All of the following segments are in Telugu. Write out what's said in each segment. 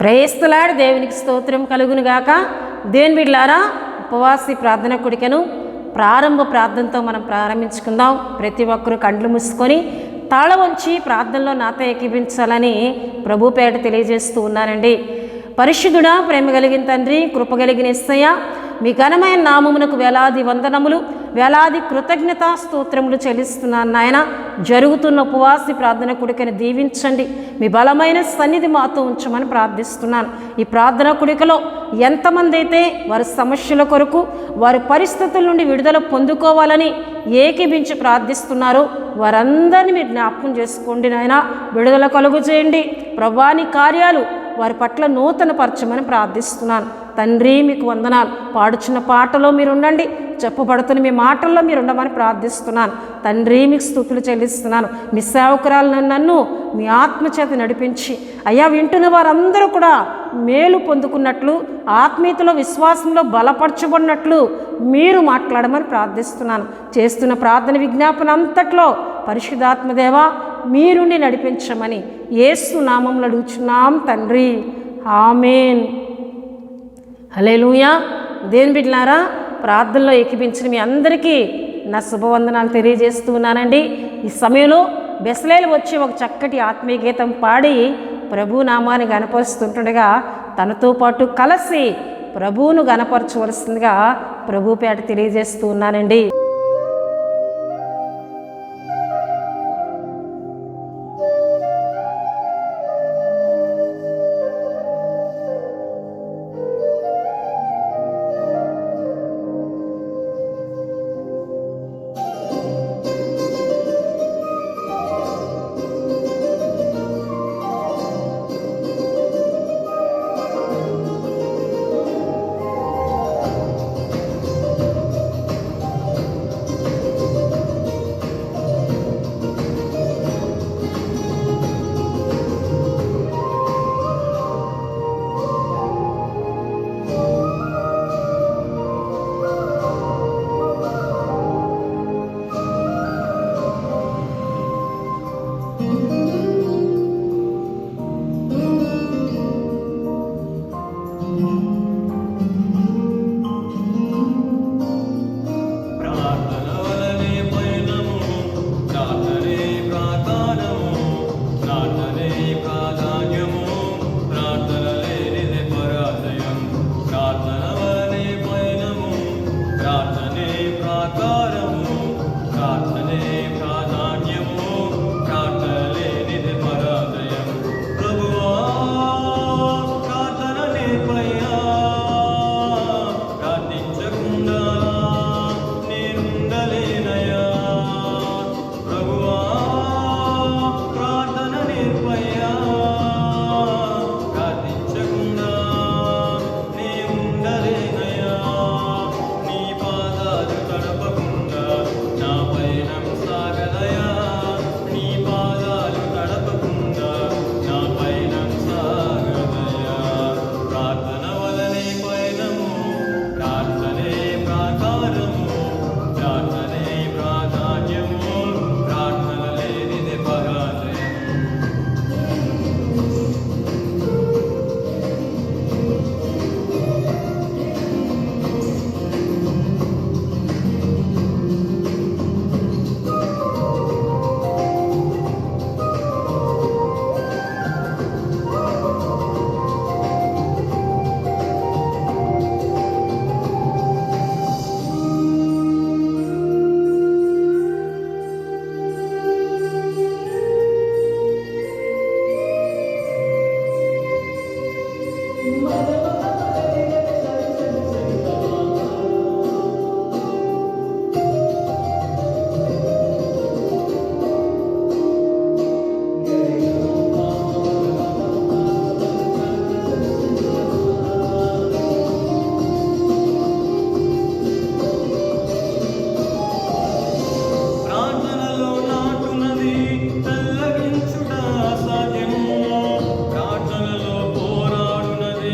ప్రేస్తులాడు దేవునికి స్తోత్రం కలుగును గాక. దేవుని బిడ్డలారా, ఉపవాసి ప్రార్థన కూడికను ప్రారంభ ప్రార్థనతో మనం ప్రారంభించుకుందాం. ప్రతి ఒక్కరూ కండ్లు మూసుకొని తాళ వంచి ప్రార్థనలో నాతో ఏకీభించాలని ప్రభుపేట తెలియజేస్తూ ఉన్నానండి. పరిశుద్ధుడా, ప్రేమ కలిగిన తండ్రి, కృప కలిగిన యేసయ్య, మీ ఘనమైన నామమునకు వేలాది వందనములు, వేలాది కృతజ్ఞతా స్తోత్రములు చెల్లిస్తున్నాను నాయన. జరుగుతున్న ఉపవాసి ప్రార్థన కూడికను దీవించండి. మీ బలమైన సన్నిధి మాతో ఉంచమని ప్రార్థిస్తున్నాను. ఈ ప్రార్థన కూడికలో ఎంతమంది అయితే వారి సమస్యల కొరకు, వారి పరిస్థితుల నుండి విడుదల పొందుకోవాలని ఏకీభించి ప్రార్థిస్తున్నారో వారందరినీ మీరు జ్ఞాపకం చేసుకోండి నాయన. విడుదల కలుగు చేయండి ప్రభువా. నీ కార్యాలు వారి పట్ల నూతన పరచమని ప్రార్థిస్తున్నాను తండ్రి. మీకు వందనాలు. పాడుచున్న పాటలో మీరు ఉండండి, చెప్పబడుతున్న మీ మాటల్లో మీరు ఉండమని ప్రార్థిస్తున్నాను తండ్రి. మీకు స్తుతులు చెల్లిస్తున్నాను. మీ సేవకురాలను నన్ను మీ ఆత్మచేత నడిపించి అయ్యా, వింటున్న వారందరూ కూడా మేలు పొందుకున్నట్లు, ఆత్మీయతలో విశ్వాసంలో బలపరచబడినట్లు మీరు మాట్లాడమని ప్రార్థిస్తున్నాను. చేస్తున్న ప్రార్థన విజ్ఞాపన అంతట్లో పరిశుద్ధాత్మదేవా మీరుండి నడిపించమని యేసు నామములో అడుగుచున్నాం తండ్రి. ఆమేన్. హల్లెలూయా. దేవుని బిడ్డలారా, ప్రార్థనలో ఏకీభించిన మీ అందరికీ నా శుభవందనాలు తెలియజేస్తూ ఉన్నానండి. ఈ సమయంలో బెసలేలు వచ్చి ఒక చక్కటి ఆత్మీయ గీతం పాడి ప్రభు నామాన్ని గణపరుస్తుండగా తనతో పాటు కలిసి ప్రభువును గణపరచవలసిందిగా ప్రభుపేట తెలియజేస్తూ ఉన్నానండి. పోరాడునది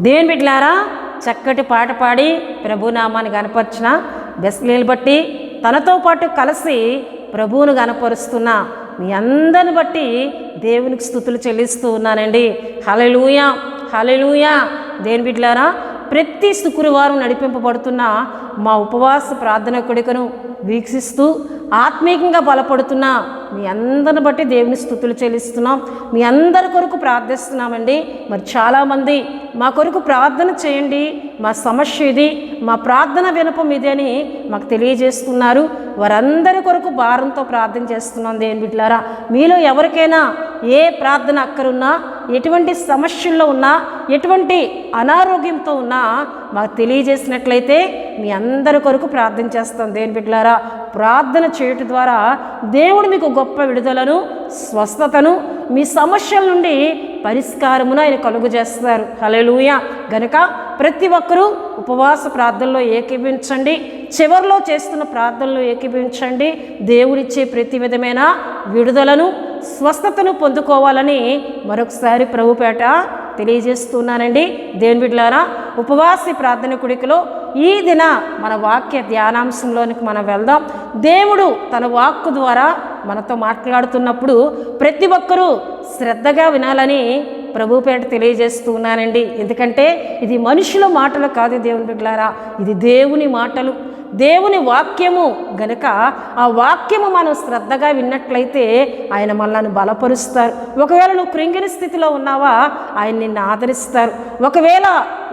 దేవుని బిడ్డలారా, చక్కటి పాట పాడి ప్రభునామాన్ని గనపరిచిన బెస్లేలు బట్టి తనతో పాటు కలిసి ప్రభువును గనపరుస్తున్న మీ అందరిని బట్టి దేవునికి స్తుతులు చెల్లిస్తూ ఉన్నానండి. హల్లెలూయా, హల్లెలూయా. దేవుని బిడ్డలారా, ప్రతి శుక్రవారం నడిపింపబడుతున్న మా ఉపవాస ప్రార్థన కొడుకును వీక్షిస్తూ ఆత్మీయంగా బలపడుతున్న మీ అందరిని బట్టి దేవుని స్తుతులు చెల్లిస్తున్నాం. మీ అందరి కొరకు ప్రార్థిస్తున్నామండి. మరి చాలామంది మా కొరకు ప్రార్థన చేయండి, మా సమస్య ఇది, మా ప్రార్థన వినపం ఇది అని మాకు తెలియజేస్తున్నారు. వారందరి కొరకు భారంతో ప్రార్థన చేస్తున్నాం. దేవుని బిడ్డలారా, మీలో ఎవరికైనా ఏ ప్రార్థన అక్కరున్నా, ఎటువంటి సమస్యల్లో ఉన్నా, ఎటువంటి అనారోగ్యంతో ఉన్నా మాకు తెలియజేసినట్లయితే మీ అందరి కొరకు ప్రార్థన చేస్తాం. దేవుని బిడ్డలారా, ప్రార్థన చేయటం ద్వారా దేవుడు మీకు గొప్ప విడుదలను, స్వస్థతను, మీ సమస్యల నుండి పరిష్కారమును ఆయన కలుగు చేస్తారు. హల్లెలూయా. గనుక ప్రతి ఒక్కరూ ఉపవాస ప్రార్థనలో ఏకీభవించండి. చివరిలో చేస్తున్న ప్రార్థనలో ఏకీభవించండి. దేవుడిచ్చే ప్రతి విధమైన విడుదలను, స్వస్థతను పొందుకోవాలని మరొకసారి ప్రభుపేట తెలియజేస్తున్నానండి. దేవుని బిడ్డలారా, ఉపవాస ప్రార్థన కుడికలో ఈ దిన మన వాక్య ధ్యానాంశంలోనికి మనం వెళ్దాం. దేవుడు తన వాక్కు ద్వారా మనతో మాట్లాడుతున్నప్పుడు ప్రతి ఒక్కరూ శ్రద్ధగా వినాలని ప్రభుపేట తెలియజేస్తున్నానండి. ఎందుకంటే ఇది మనుషుల మాటలు కాదు దేవుని బిడ్డలారా, ఇది దేవుని మాటలు, దేవుని వాక్యము. గనుక ఆ వాక్యము మనం శ్రద్ధగా విన్నట్లయితే ఆయన మనల్ని బలపరుస్తారు. ఒకవేళ నువ్వు కృంగిన స్థితిలో ఉన్నావా, ఆయన నిన్ను ఆదరిస్తారు. ఒకవేళ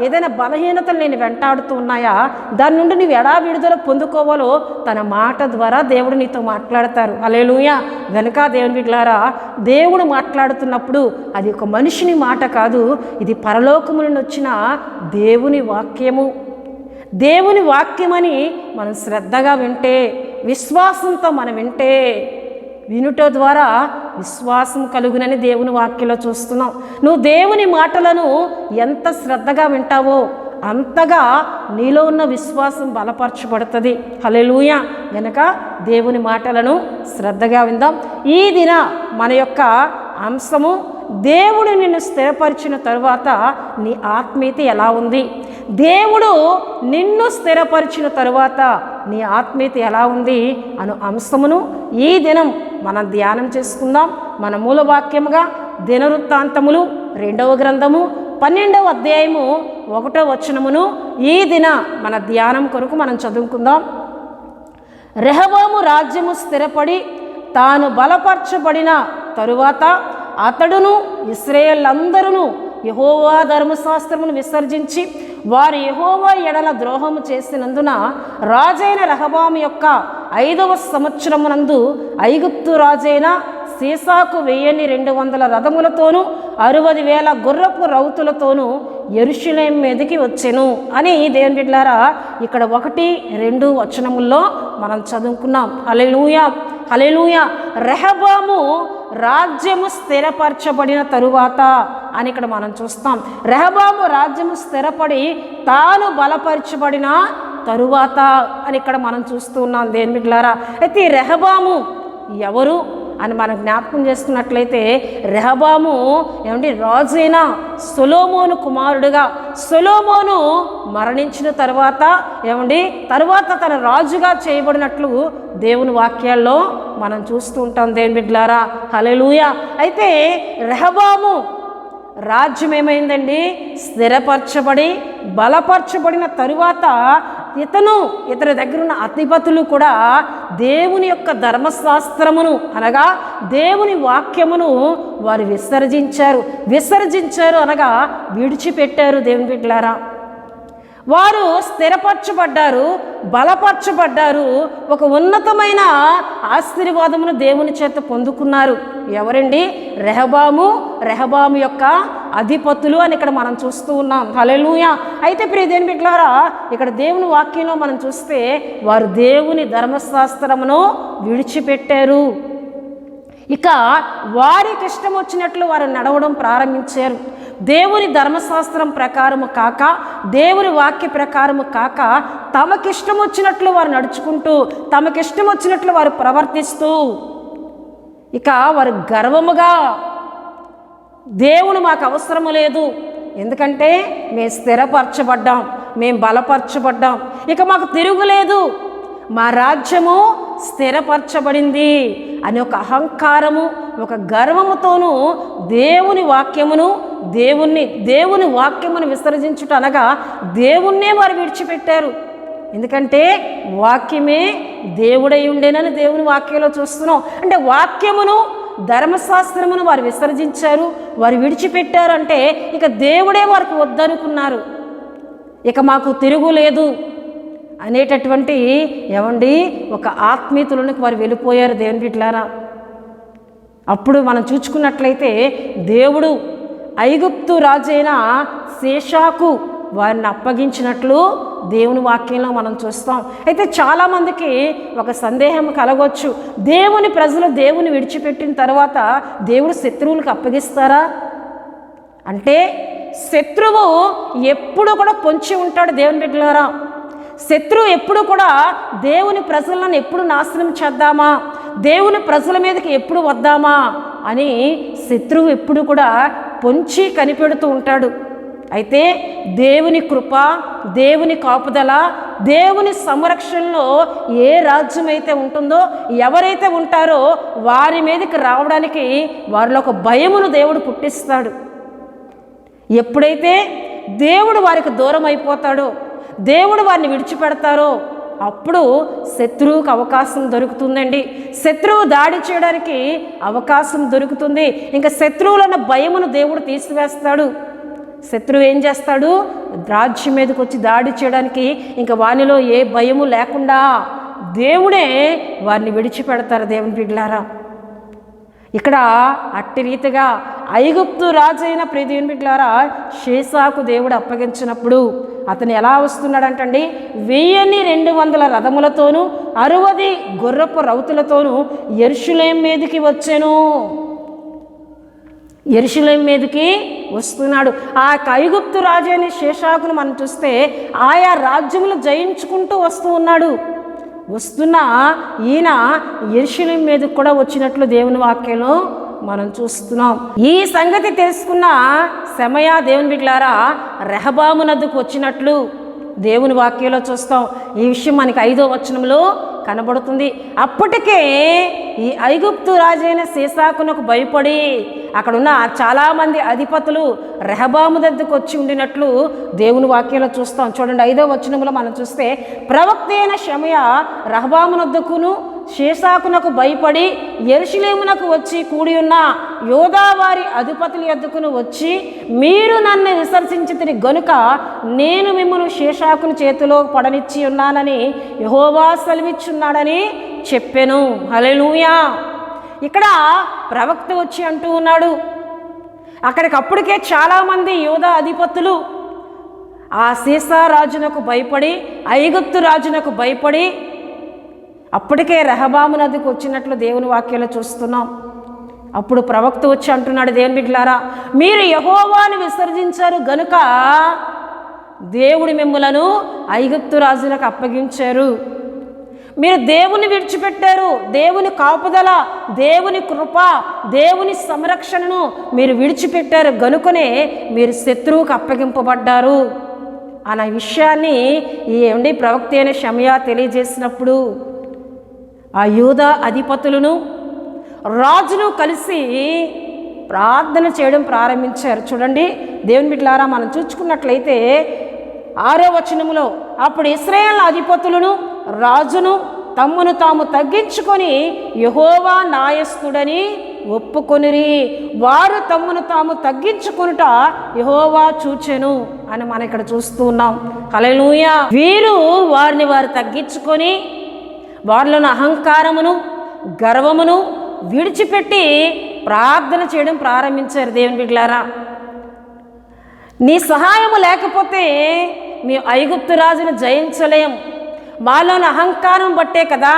ఏదైనా బలహీనతలు నేను వెంటాడుతూ ఉన్నాయా, దాని నుండి నువ్వు ఎలా విడుదల పొందుకోవాలో తన మాట ద్వారా దేవుడు నీతో మాట్లాడతారు. హల్లెలూయా. గనుక దేవుని బిడ్డలారా, దేవుడు మాట్లాడుతున్నప్పుడు అది ఒక మనిషిని మాట కాదు, ఇది పరలోకము నుండి వచ్చిన దేవుని వాక్యము. దేవుని వాక్యమని మనం శ్రద్ధగా వింటే, విశ్వాసంతో మనం వింటే, వినుట ద్వారా విశ్వాసం కలుగునని దేవుని వాక్యంలో చూస్తున్నాం. నువ్వు దేవుని మాటలను ఎంత శ్రద్ధగా వింటావో అంతగా నీలో ఉన్న విశ్వాసం బలపరచబడుతుంది. హల్లెలూయా. గనుక దేవుని మాటలను శ్రద్ధగా విందాం. ఈ దిన మన యొక్క అంశము, దేవుడు నిన్ను స్థిరపరిచిన తరువాత నీ ఆత్మీయత ఎలా ఉంది? దేవుడు నిన్ను స్థిరపరిచిన తరువాత నీ ఆత్మీయత ఎలా ఉంది అను అంశమును ఈ దినం మనం ధ్యానం చేసుకుందాం. మన మూలవాక్యముగా దినవృత్తాంతములు 2వ గ్రంథము 12వ అధ్యాయము 1వ వచనమును ఈ దిన మన ధ్యానం కొరకు మనం చదువుకుందాం. రెహబాము రాజ్యము స్థిరపడి తాను బలపరచబడిన తరువాత అతడును ఇశ్రాయేలందరూ యెహోవా ధర్మశాస్త్రమును విసర్జించి వారు యెహోవా ఎడల ద్రోహము చేసినందున రాజైన రెహబాము యొక్క 5వ సంవత్సరమునందు ఐగుప్తు రాజైన సీసాకు 1200 రథములతోనూ 60,000 గుర్రపు రౌతులతోనూ యెరూషలేము మీదకి వచ్చెను అని దేవుని బిడ్డలారా ఇక్కడ 1-2 వచనముల్లో మనం చదువుకున్నాం. హల్లెలూయా, హల్లెలూయా. రెహబాము రాజ్యము స్థిరపరచబడిన తరువాత అని ఇక్కడ మనం చూస్తాం. రెహబాము రాజ్యము స్థిరపడి తాను బలపరచబడిన తరువాత అని ఇక్కడ మనం చూస్తూ ఉన్నాం. దేవుని బిడ్డలారా, అయితే ఈ రెహబాము ఎవరు అని మనం జ్ఞాపకం చేసుకున్నట్లయితే, రెహబాము రాజైన సొలొమోను కుమారుడుగా, సొలొమోను మరణించిన తర్వాత తర్వాత తన రాజుగా చేయబడినట్లు దేవుని వాక్యాల్లో మనం చూస్తూ ఉంటాం. దేవుని బిడ్డలారా, హల్లెలూయా. అయితే రెహబాము రాజ్యం ఏమైందండి? స్థిరపరచబడి బలపరచబడిన తరువాత ఇతని దగ్గర ఉన్న అధిపతులు కూడా దేవుని యొక్క ధర్మశాస్త్రమును అనగా దేవుని వాక్యమును వారు విసర్జించారు అనగా విడిచిపెట్టారు. దేవుని బిడ్డలారా, వారు స్థిరపరచబడ్డారు, బలపరచబడ్డారు, ఒక ఉన్నతమైన ఆశీర్వాదమును దేవుని చేత పొందుకున్నారు. ఎవరండి? రెహబాము యొక్క అధిపతులు అని ఇక్కడ మనం చూస్తూ ఉన్నాం. హల్లెలూయా. అయితే ప్రియ దేవుని బిడ్డలారా, ఇక్కడ దేవుని వాక్యంలో మనం చూస్తే వారు దేవుని ధర్మశాస్త్రమును విడిచిపెట్టారు. ఇక వారికి ఇష్టం వచ్చినట్లు వారు నడవడం ప్రారంభించారు. దేవుని ధర్మశాస్త్రం ప్రకారము కాక, దేవుని వాక్య ప్రకారము కాక, తమకిష్టం వచ్చినట్లు వారు నడుచుకుంటూ, తమకిష్టం వచ్చినట్లు వారు ప్రవర్తిస్తూ, ఇక వారు గర్వముగా దేవుడు మాకు అవసరము లేదు, ఎందుకంటే మేము స్థిరపరచబడ్డాం, మేము బలపరచబడ్డాం, ఇక మాకు తిరుగులేదు, మా రాజ్యము స్థిరపరచబడింది అని ఒక అహంకారము, ఒక గర్వముతోనూ దేవుని వాక్యమును విసర్జించుట అనగా దేవుణ్ణే వారు విడిచిపెట్టారు. ఎందుకంటే వాక్యమే దేవుడై ఉండేనని దేవుని వాక్యంలో చూస్తున్నాం. అంటే వాక్యమును, ధర్మశాస్త్రమును వారు విసర్జించారు, వారు విడిచిపెట్టారు. అంటే ఇక దేవుడే వారికి వద్దనుకున్నారు, ఇక మాకు తిరుగులేదు అనేటటువంటి ఒక ఆత్మీయతలోనికి వారు వెళ్ళిపోయారు దేవుని బిడ్డలారా. అప్పుడు మనం చూసుకున్నట్లయితే దేవుడు ఐగుప్తు రాజైన శేషాకు వారిని అప్పగించినట్లు దేవుని వాక్యంలో మనం చూస్తాం. అయితే చాలామందికి ఒక సందేహం కలగవచ్చు, దేవుని ప్రజలు దేవుని విడిచిపెట్టిన తర్వాత దేవుడు శత్రువులకు అప్పగిస్తారా అంటే, శత్రువు ఎప్పుడు కూడా పొంచి ఉంటాడు దేవుని బిడ్డలారా. శత్రువు ఎప్పుడు కూడా దేవుని ప్రజలను ఎప్పుడు నాశనం చేద్దామా, దేవుని ప్రజల మీదకి ఎప్పుడు వద్దామా అని శత్రువు ఎప్పుడు కూడా పొంచి కనిపెడుతూ ఉంటాడు. అయితే దేవుని కృప, దేవుని కాపుదల, దేవుని సంరక్షణలో ఏ రాజ్యం అయితే ఉంటుందో, ఎవరైతే ఉంటారో వారి మీదకి రావడానికి వారిలో ఒక భయమును దేవుడు పుట్టిస్తాడు. ఎప్పుడైతే దేవుడు వారికి దూరం అయిపోతాడో, దేవుడు వారిని విడిచిపెడతారో అప్పుడు శత్రువుకు అవకాశం దొరుకుతుందండి. శత్రువు దాడి చేయడానికి అవకాశం దొరుకుతుంది. ఇంకా శత్రువులన్న భయమును దేవుడు తీసివేస్తాడు. శత్రువు ఏం చేస్తాడు, రాజ్యం మీదకి వచ్చి దాడి చేయడానికి ఇంకా వానిలో ఏ భయము లేకుండా దేవుడే వారిని విడిచిపెడతారు దేవుని బిడ్డలారా. ఇక్కడ అట్టి రీతిగా ఐగుప్తు రాజైన దేవుని బిడ్డలారా షేషాకు దేవుడు అప్పగించినప్పుడు అతను ఎలా వస్తున్నాడంటండి, 1200 రథములతోనూ 60 గుర్రపు రౌతులతోనూ యెరూషలేము మీదకి వచ్చాను. యెరూషలేము మీదకి వస్తున్నాడు. ఆ ఐగుప్తు రాజైన షేషాకును మనం చూస్తే ఆయా రాజ్యములు జయించుకుంటూ వస్తూ ఉన్నాడు. వస్తున్న ఈయన యెరూషలేము మీదకి కూడా వచ్చినట్లు దేవుని వాక్యంలో మనం చూస్తున్నాం. ఈ సంగతి తెలుసుకున్న షమయా దేవుని బిడ్డలారా రెహబాము నద్దుకు వచ్చినట్లు దేవుని వాక్యంలో చూస్తాం. ఈ విషయం మనకి 5వ వచనంలో కనబడుతుంది. అప్పటికే ఈ ఐగుప్తు రాజైన షేషాకునకు భయపడి అక్కడున్న చాలామంది అధిపతులు రెహబాము దగ్గరకు వచ్చి ఉండినట్లు దేవుని వాక్యంలో చూస్తాం. చూడండి 5వ వచనంలో మనం చూస్తే, ప్రవక్త అయిన షమయా రెహబాము వద్దకును షేషాకునకు భయపడి యెరూషలేమునకు వచ్చి కూడి ఉన్న యోధావారి అధిపతుల యొద్దకును వచ్చి, మీరు నన్ను విసర్జించితిరి గనుక నేను మిమ్మల్ని షేషాకుని చేతిలో పడనిచ్చి ఉన్నానని యెహోవా సెలవిచ్చున్నాడని చెప్పెను. హల్లెలూయా. ఇక్కడ ప్రవక్త వచ్చి అంటూ ఉన్నాడు, అక్కడికప్పటికే చాలామంది యోధా అధిపతులు ఆ షేషా రాజునకు భయపడి, ఐగుప్తు రాజునకు భయపడి అప్పటికే రెహబాము నదికి వచ్చినట్లు దేవుని వాక్యాలు చూస్తున్నాం. అప్పుడు ప్రవక్త వచ్చి అంటున్నాడు, దేవుని బిడ్డలారా మీరు యెహోవాను విసర్జించారు గనుక దేవుడు మిమ్ములను ఐగుప్తు రాజులకు అప్పగించారు. మీరు దేవుని విడిచిపెట్టారు, దేవుని కాపుదల, దేవుని కృప, దేవుని సంరక్షణను మీరు విడిచిపెట్టారు గనుకనే మీరు శత్రువుకు అప్పగింపబడ్డారు అన్న విషయాన్ని ఈ ప్రవక్త అయిన షమయా తెలియజేసినప్పుడు ఆ యూదా అధిపతులను రాజును కలిసి ప్రార్థన చేయడం ప్రారంభించారు. చూడండి దేవుని బిడ్డలారా మనం చూసుకున్నట్లయితే 6వ వచనములో, అప్పుడు ఇశ్రాయేలు అధిపతులను రాజును తమ్మును తాము తగ్గించుకొని యెహోవా నాయస్తుడని ఒప్పుకొనిరి. వారు తమ్మును తాము తగ్గించుకొనుట యెహోవా చూచెను అని మనం ఇక్కడ చూస్తూ ఉన్నాం. హల్లెలూయా. వీరు వారిని వారు తగ్గించుకొని వారిలోని అహంకారమును, గర్వమును విడిచిపెట్టి ప్రార్థన చేయడం ప్రారంభించారు. దేవుని బిడ్డలారా నీ సహాయము లేకపోతే మేము ఐగుప్తు రాజును జయించలేం, మాలోని అహంకారం బట్టే కదా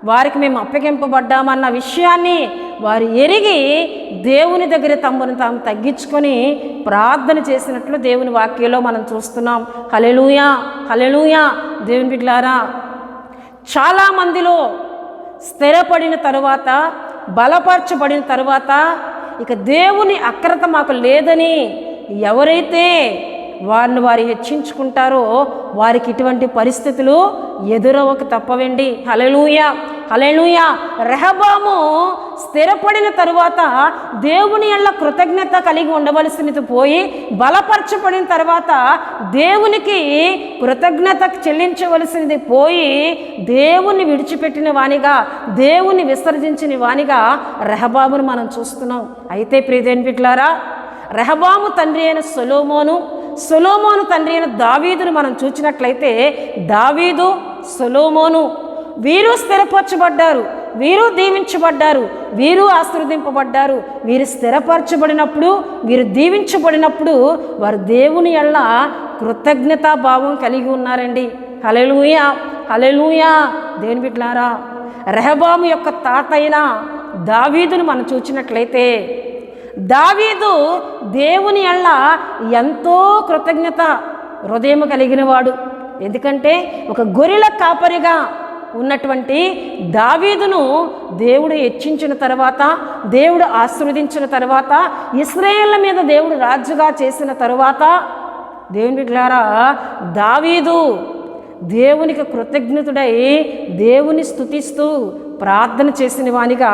వారికి మేము అప్పగింపబడ్డామన్న విషయాన్ని వారు ఎరిగి దేవుని దగ్గర తమను తాము తగ్గించుకొని ప్రార్థన చేసినట్లు దేవుని వాక్యంలో మనం చూస్తున్నాం. హల్లెలూయా, హల్లెలూయా. దేవుని బిడ్డలారా చాలామందిలో స్థిరపడిన తరువాత, బలపరచబడిన తరువాత ఇక దేవుని అక్రత మాకు లేదని ఎవరైతే వారిని వారు హెచ్చించుకుంటారో వారికి ఇటువంటి పరిస్థితులు ఎదురవక తప్పవండి. హల్లెలూయా, హల్లెలూయా. రెహబాము స్థిరపడిన తరువాత దేవుని యెడల కృతజ్ఞత కలిగి ఉండవలసినది పోయి, బలపరచబడిన తర్వాత దేవునికి కృతజ్ఞత చెల్లించవలసినది పోయి, దేవుని విడిచిపెట్టిన వానిగా, దేవుని విసర్జించిన వానిగా రెహబామును మనం చూస్తున్నాం. అయితే ప్రియదేని బిడ్డలారా, రెహబాము తండ్రి అయిన సొలొమోను తండ్రి అయిన దావీదును మనం చూసినట్లయితే, దావీదు, సొలొమోను వీరు స్థిరపరచబడ్డారు, వీరు దీవించబడ్డారు, వీరు ఆశీర్వదింపబడ్డారు. వీరు స్థిరపరచబడినప్పుడు, వీరు దీవించబడినప్పుడు వారు దేవుని యెడల కృతజ్ఞతా భావం కలిగి ఉన్నారండి. హల్లెలూయా, హల్లెలూయా. దేవుని బిడ్డలారా, రెహబాము యొక్క తాత అయిన దావీదును మనం చూసినట్లయితే, దావీదు దేవుని యెడల ఎంతో కృతజ్ఞత హృదయం కలిగిన వాడు. ఎందుకంటే ఒక గొర్రెల కాపరిగా ఉన్నటువంటి దావీదును దేవుడు హెచ్చించిన తర్వాత, దేవుడు ఆశీర్వదించిన తర్వాత, ఇశ్రాయేళ్ల మీద దేవుడు రాజుగా చేసిన తరువాత, దేవుని బిడ్డలారా, దావీదు దేవునికి కృతజ్ఞతుడై దేవుని స్తుతిస్తూ ప్రార్థన చేసిన వానిగా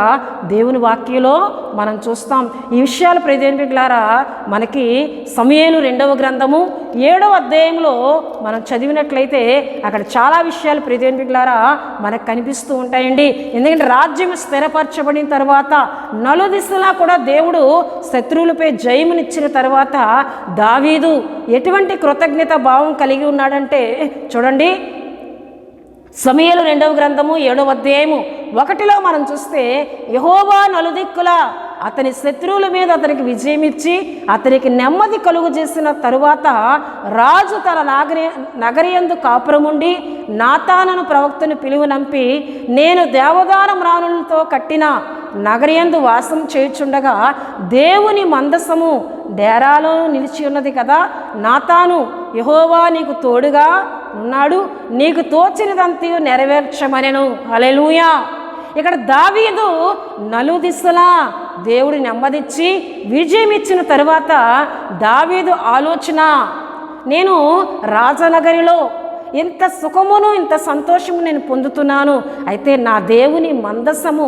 దేవుని వాక్యంలో మనం చూస్తాం. ఈ విషయాలు ప్రియదేని బిడ్డలారా మనకి సమూయేలు 2వ గ్రంథము 7వ అధ్యాయంలో మనం చదివినట్లయితే అక్కడ చాలా విషయాలు ప్రియదేని బిడ్డలారా మనకు కనిపిస్తూ ఉంటాయండి. ఎందుకంటే రాజ్యం స్థిరపరచబడిన తర్వాత, నలుదిశలా కూడా దేవుడు శత్రువులపై జయమునిచ్చిన తర్వాత దావీదు ఎటువంటి కృతజ్ఞత భావం కలిగి ఉన్నాడంటే, చూడండి సమూయేలు 2వ గ్రంథము 7వ అధ్యాయము 1లో మనం చూస్తే, యెహోవా నలుదిక్కుల అతని శత్రువుల మీద అతనికి విజయం ఇచ్చి అతనికి నెమ్మది కలుగు చేసిన తరువాత, రాజు తన నగరియందు కాపురముండి నాతానును ప్రవక్తను పిలువనంపి, నేను దేవదారు మ్రాణులతో కట్టిన నగరియందు వాసం చేయుచుండగా దేవుని మందసము డేరాలో నిలిచి ఉన్నది కదా, నాతాను, యెహోవా నీకు తోడుగా ఉన్నాడు, నీకు తోచినదంతయు నెరవేర్చమనెను. హల్లెలూయా. ఇక్కడ దావీదు నలుదిశలా దేవుడు నెమ్మదిచ్చి విజయం ఇచ్చిన తరువాత దావీదు ఆలోచన, నేను రాజనగరిలో ఇంత సుఖమును ఇంత సంతోషము నేను పొందుతున్నాను, అయితే నా దేవుని మందసము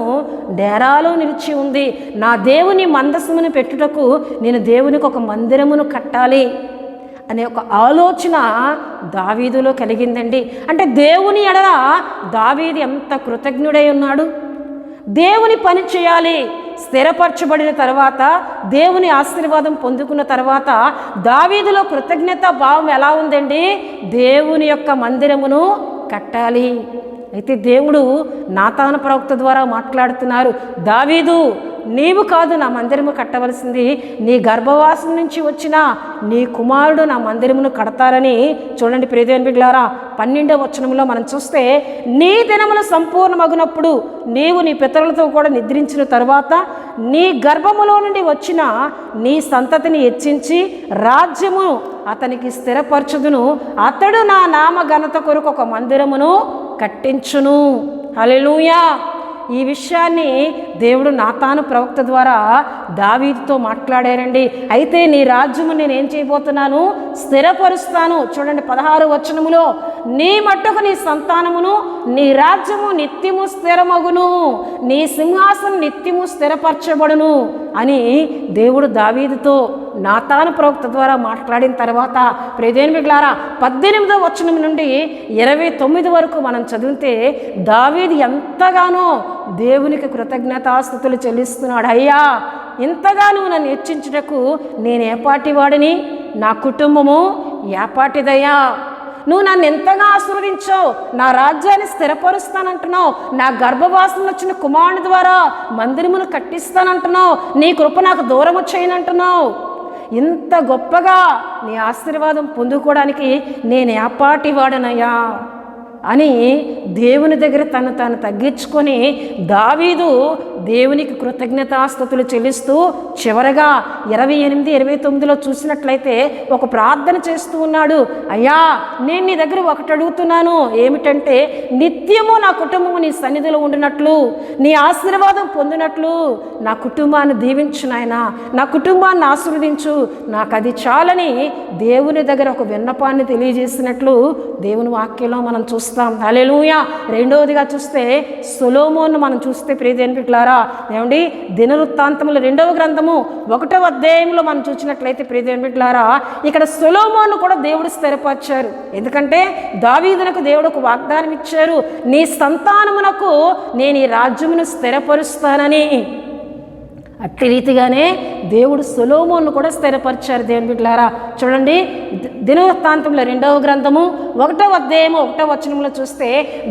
డేరాలో నిలిచి ఉంది, నా దేవుని మందసమును పెట్టుటకు నేను దేవునికి ఒక మందిరమును కట్టాలి అనే ఒక ఆలోచన దావీదులో కలిగిందండి. అంటే దేవుని ఎడల దావీదు ఎంత కృతజ్ఞుడై ఉన్నాడు. దేవుని పని చేయాలి, స్థిరపరచబడిన తర్వాత, దేవుని ఆశీర్వాదం పొందుకున్న తర్వాత దావీదులో కృతజ్ఞత భావం ఎలా ఉందండి, దేవుని యొక్క మందిరమును కట్టాలి. అయితే దేవుడు నాతాను ప్రవక్త ద్వారా మాట్లాడుతున్నారు, దావీదు నీవు కాదు నా మందిరము కట్టవలసింది, నీ గర్భవాసం నుంచి వచ్చిన నీ కుమారుడు నా మందిరమును కడతారని. చూడండి ప్రియదేని బిడ్డలారా 12వ వచనంలో మనం చూస్తే, నీ దినములు సంపూర్ణమగునప్పుడు నీవు నీ పితరులతో కూడా నిద్రించిన తరువాత నీ గర్భములో నుండి వచ్చిన నీ సంతతిని హెచ్చించి రాజ్యము అతనికి స్థిరపరచుదును, అతడు నా నామ ఘనత కొరకు ఒక మందిరమును కట్టించును. హల్లెలూయా. ఈ విషయాన్ని దేవుడు నాతాను ప్రవక్త ద్వారా దావీదుతో మాట్లాడారండి. అయితే నీ రాజ్యము నేనేం చేయబోతున్నాను, స్థిరపరుస్తాను. చూడండి 16వ వచనములో, నీ మట్టుకు నీ సంతానమును నీ రాజ్యము నిత్యము స్థిరమగును, నీ సింహాసనం నిత్యము స్థిరపరచబడును అని దేవుడు దావీదుతో నాతాను ప్రవక్త ద్వారా మాట్లాడిన తర్వాత, ప్రియదేని బిడ్డలారా 18వ వచనం నుండి 29 వరకు మనం చదివితే దావీదు ఎంతగానో దేవునికి కృతజ్ఞతాస్తుతులు చెల్లిస్తున్నాడు. అయ్యా, ఇంతగా నువ్వు నన్ను హెచ్చించుటకు నేను ఏపాటి వాడిని, నా కుటుంబము ఏపాటిదయ్యా, నువ్వు నన్ను ఎంతగా ఆశీర్వదించావు, నా రాజ్యాన్ని స్థిరపరుస్తానంటున్నావు, నా గర్భవాసం వచ్చిన కుమారుని ద్వారా మందిరమును కట్టిస్తానంటున్నావు, నీ కృప నాకు దూరము చేయనంటున్నావు. ఇంత గొప్పగా నీ ఆశీర్వాదం పొందుకోవడానికి నేను ఏపాటి వాడనయ్యా. అని దేవుని దగ్గర తను తగ్గించుకొని దావీదు దేవునికి కృతజ్ఞతాస్తుతులు చెల్లిస్తూ చివరగా 28-29లో చూసినట్లయితే ఒక ప్రార్థన చేస్తూ ఉన్నాడు. అయ్యా, నేను నీ దగ్గర ఒకటి అడుగుతున్నాను, ఏమిటంటే నిత్యము నా కుటుంబము నీ సన్నిధిలో ఉండినట్లు, నీ ఆశీర్వాదం పొందినట్లు నా కుటుంబాన్ని దీవించు నాయనా, నా కుటుంబాన్ని ఆశీర్వదించు, నాకు అది చాలని దేవుని దగ్గర ఒక విన్నపాన్ని తెలియజేసినట్లు దేవుని వాక్యంలో మనం చూస్తాం. హల్లెలూయా. రెండవదిగా చూస్తే సొలొమోను మనం చూస్తే ప్రియదేవుని బిడ్డలారా, ఏమండి దినవృత్తాంతముల 2వ గ్రంథము 1వ అధ్యాయంలో మనం చూసినట్లయితే ప్రియదేవుని బిడ్డలారా, ఇక్కడ సొలొమోను కూడా దేవుడు స్థిరపరిచారు. ఎందుకంటే దావీదునకు దేవుడు ఒక వాగ్దానం ఇచ్చారు, నీ సంతానమునకు నేను ఈ రాజ్యమును స్థిరపరుస్తానని. అట్టి రీతిగానే దేవుడు సొలొమోను కూడా స్థిరపరిచారు. దేవుని బిడ్డలారా చూడండి, దినవృత్తాంతంలో 2వ గ్రంథము 1వ అధ్యాయము 1వ వచనంలో చూస్తే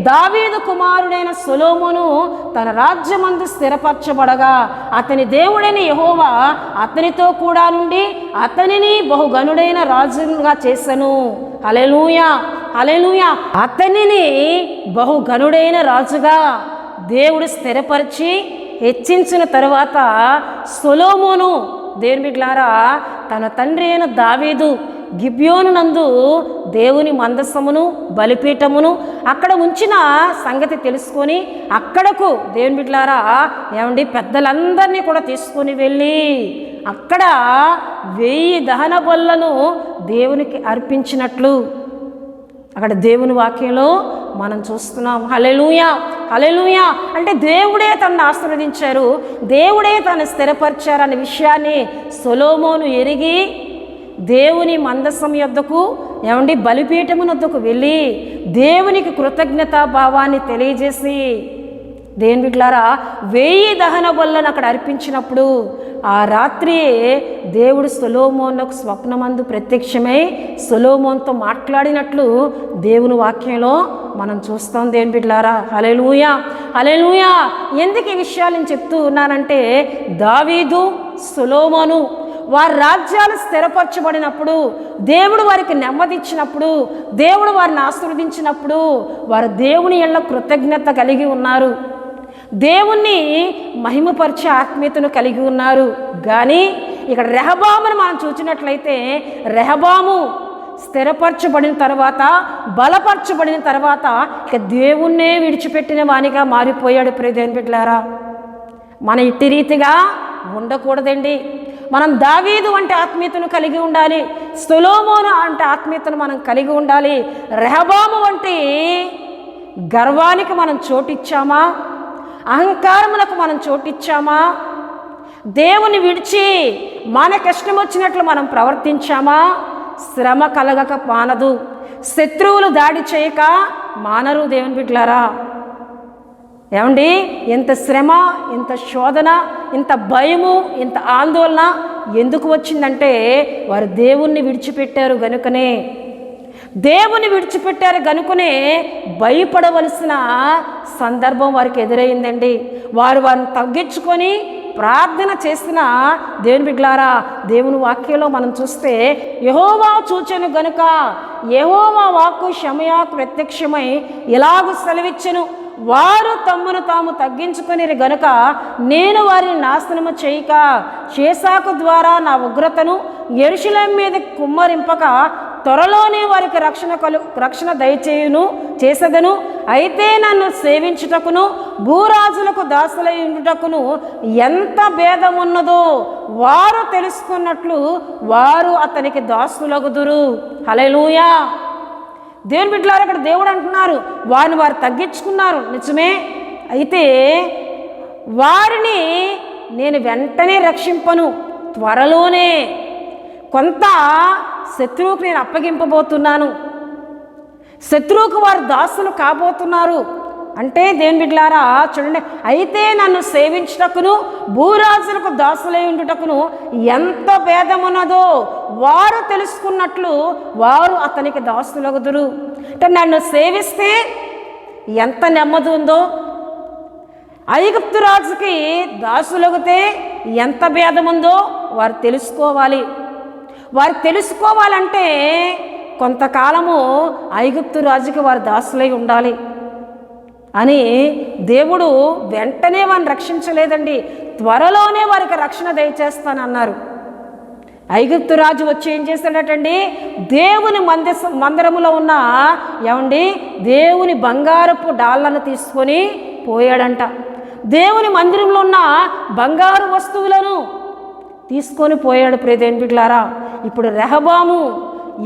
దావీదు కుమారుడైన సొలొమోను తన రాజ్యమందు స్థిరపరచబడగా అతని దేవుడైన యెహోవా అతనితో కూడా నుండి అతనిని బహుగనుడైన రాజుగా చేసెను. హల్లెలూయా, హల్లెలూయా. అతనిని బహుగనుడైన రాజుగా దేవుడు స్థిరపరిచి హెచ్చించిన తరువాత సొలొమోను దేవుని బిడ్డలారా తన తండ్రి అయిన దావీదు గిబ్యోను నందు దేవుని మందసమును బలిపీఠమును అక్కడ ఉంచిన సంగతి తెలుసుకొని అక్కడకు దేవుని బిడ్డలారా ఏమండి పెద్దలందరినీ కూడా తీసుకొని వెళ్ళి అక్కడ 1000 దహన బలులను దేవునికి అర్పించినట్లు అక్కడ దేవుని వాక్యంలో మనం చూస్తున్నాం. హల్లెలూయా, హల్లెలూయా. అంటే దేవుడే తనను ఆశీర్వదించారు, దేవుడే తను స్థిరపరిచారు అనే విషయాన్ని సొలొమోను ఎరిగి దేవుని మందసం యొద్దకు ఏమండి బలిపీఠము వద్దకు వెళ్ళి దేవునికి కృతజ్ఞతా భావాన్ని తెలియజేసి దేవుని బిడ్డలారా 1000 దహన బలులను అక్కడ అర్పించినప్పుడు ఆ రాత్రి దేవుడు సొలొమోనుకు స్వప్నమందు ప్రత్యక్షమై సొలొమోనుతో మాట్లాడినట్లు దేవుని వాక్యంలో మనం చూస్తాం. దేవుని బిడ్డలారా హల్లెలూయా, హల్లెలూయా. ఎందుకు ఈ విషయాలు నేను చెప్తూ ఉన్నానంటే దావీదు సొలొమోను వారి రాజ్యాలు స్థిరపరచబడినప్పుడు, దేవుడు వారికి నెమ్మదిచ్చినప్పుడు, దేవుడు వారిని ఆశీర్వదించినప్పుడు వారు దేవుని యందు కృతజ్ఞత కలిగి ఉన్నారు, దేవుణ్ణి మహిమపరిచే ఆత్మీయతను కలిగి ఉన్నారు. కానీ ఇక్కడ రెహబామును మనం చూసినట్లయితే రెహబాము స్థిరపరచబడిన తర్వాత బలపరచబడిన తర్వాత ఇక దేవుణ్ణే విడిచిపెట్టిన వానిగా మారిపోయాడు. ప్రియదేవుని బిడ్డలారా మన ఇట్టి రీతిగా ఉండకూడదండి. మనం దావీదు అంటే ఆత్మీయతను కలిగి ఉండాలి, సొలొమోను అంటే ఆత్మీయతను మనం కలిగి ఉండాలి. రెహబాము వంటి గర్వానికి మనం చోటిచ్చామా, అహంకారములకు మనం చోటిచ్చామా, దేవుని విడిచి మనకిష్టం వచ్చినట్లు మనం ప్రవర్తించామా, శ్రమ కలగక మానదు, శత్రువులు దాడి చేయక మానరు. దేవుని బిడ్డలారా ఏమండి ఇంత శ్రమ, ఇంత శోధన, ఇంత భయము, ఇంత ఆందోళన ఎందుకు వచ్చిందంటే వారు దేవుణ్ణి విడిచిపెట్టారు గనుకనే. దేవుని విడిచిపెట్టారు గనుకనే భయపడవలసిన సందర్భం వారికి ఎదురైందండి. వారిని తగ్గించుకొని ప్రార్థన చేసిన దేవుని బిడ్డలారా దేవుని వాక్యంలో మనం చూస్తే యెహోవా చూచెను గనుక యెహోవా వాక్కు షమయాకు ప్రత్యక్షమై ఇలాగు సెలవిచ్చెను, వారు తమ్మును తాము తగ్గించుకుని గనుక నేను వారిని నాశనము చేయక షేషాకు ద్వారా నా ఉగ్రతను యెరూషలేము మీద కుమ్మరింపక త్వరలోనే వారికి రక్షణ దయచేయును చేసేదను. అయితే నన్ను సేవించుటకును భూరాజులకు దాసులయుటకును ఎంత భేదమున్నదో వారు తెలుసుకున్నట్లు వారు అతనికి దాసులగుదురు. హల్లెలూయా. దేవుని బిడ్డలారా ఇక్కడ దేవుడు అంటున్నారు వారు తగ్గించుకున్నారు నిజమే, అయితే వారిని నేను వెంటనే రక్షింపను, త్వరలోనే కొంత శత్రువుకు నేను అప్పగింపబోతున్నాను, శత్రువుకు వారు దాసులు కాబోతున్నారు అంటే దేవుని బిడ్డలారా చూడండి, అయితే నన్ను సేవించుటకును భూరాజులకు దాసులై ఉండుటకును ఎంత భేదమున్నదో వారు తెలుసుకున్నట్లు వారు అతనికి దాసులగుదురు. అంటే నన్ను సేవిస్తే ఎంత నెమ్మది ఉందో, ఐగుప్తు రాజుకి దాసులగితే ఎంత భేదం ఉందో వారు తెలుసుకోవాలి. వారు తెలుసుకోవాలంటే కొంతకాలము ఐగుప్తు రాజుకి వారు దాసులై ఉండాలి అని దేవుడు వెంటనే వారిని రక్షించలేదండి. త్వరలోనే వారికి రక్షణ దయచేస్తానన్నారు. ఐగుప్తు రాజు వచ్చి ఏం చేశాడటండి, దేవుని మందిరములో ఉన్న దేవుని బంగారపు డాళ్లను తీసుకొని పోయాడంట. దేవుని మందిరంలో ఉన్న బంగారు వస్తువులను తీసుకొని పోయాడు. ప్రియదేవుని బిడ్డలారా, ఇప్పుడు రెహబాము